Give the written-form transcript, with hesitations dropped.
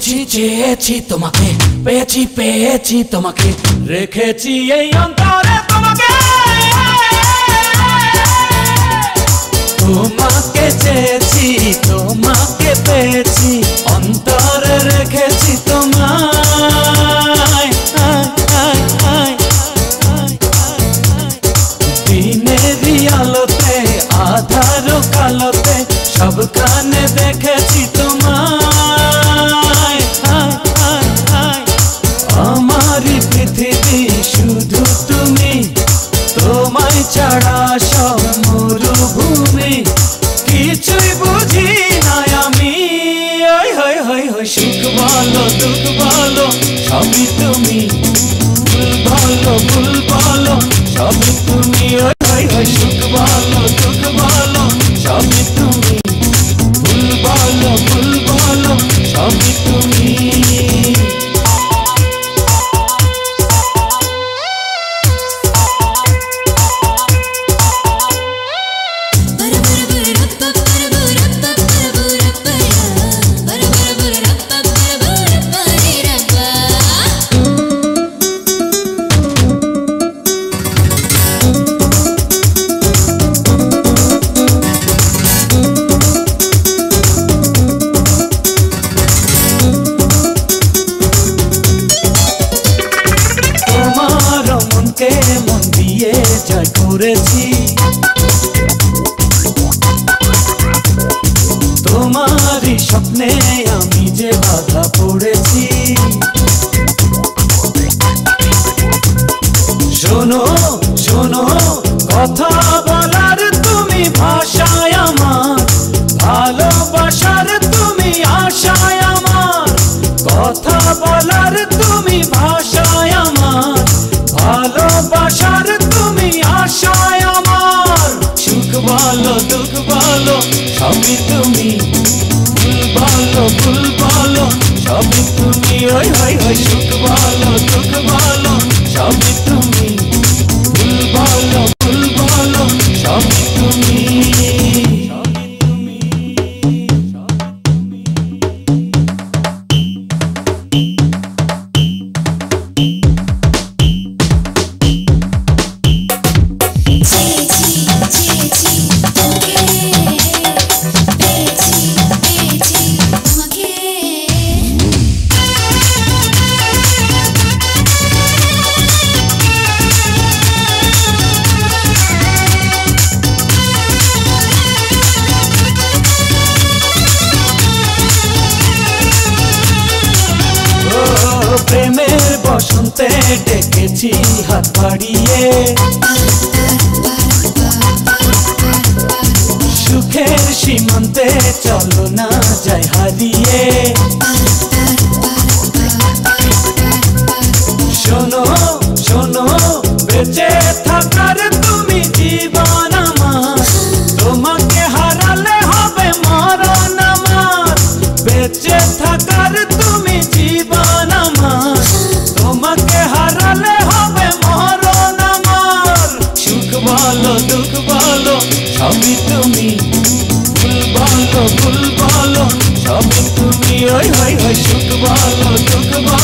চেয়েছি চেয়েছি তোমাকে, পেয়েছি পেয়েছি তোমাকে, রেখেছি এই অন্তরে তোমাকে। তোমাকে চেয়েছি তোমাকে পেয়েছি, অন্তরে রেখেছি তোমায়। দিনেরই আলোতে আধার কালোতে সবখানে দেখেছি তোমায়। আমারই পৃথিবী শুধু তুমি, তোমায় ছাড়া সব মরুভূমি, কিছুই বুঝি না আমি। সুখ বলো দুঃখ বলো সবই তুমি, ভুল বলো ভুল বলো সবই তুমি। সুখ বলো দুঃখ বলো সবই তুমি, ভুল বলো ভুল বলো সবই তুমি। মন দিয়ে জয় করেছি, তোমারই স্বপ্নে আমি যে বাধা পড়েছি। শোনো শোনো কথা বলার তুমি ভাষায় আমার, ভালোবাসার তুমি আশায় আমার। কথা বলার তুমি ভাষায় আমার, ভালোবাসার তুমি আশায় আমার। সুখ বলো দুঃখ বলো সবই তুমি, ভুল বলো ভুল বলো সবই তুমি। সুখ বলো দুঃখ বলো সবই তুমি, ভুল বলো ভুল বলো সবই তুমি। প্রেমের বসন্তে ডেকেছি হাত বাড়িয়ে, সুখের সীমান্তে চলো না যাই হারিয়ে। শোনো শোনো বেঁচে থাকার তুমি জীবন আমার, তোমাকে হারালে হবে মরণ আমার। বেঁচে থাকার তুমি জীবন আমার, তোমাকে হারালে হবে মরণ আমার। সুখ বলো দুঃখ বলো সবই তুমি, ভুল বলো ভুল বলো সবই তুমি। সুখ বলো দুঃখ বলো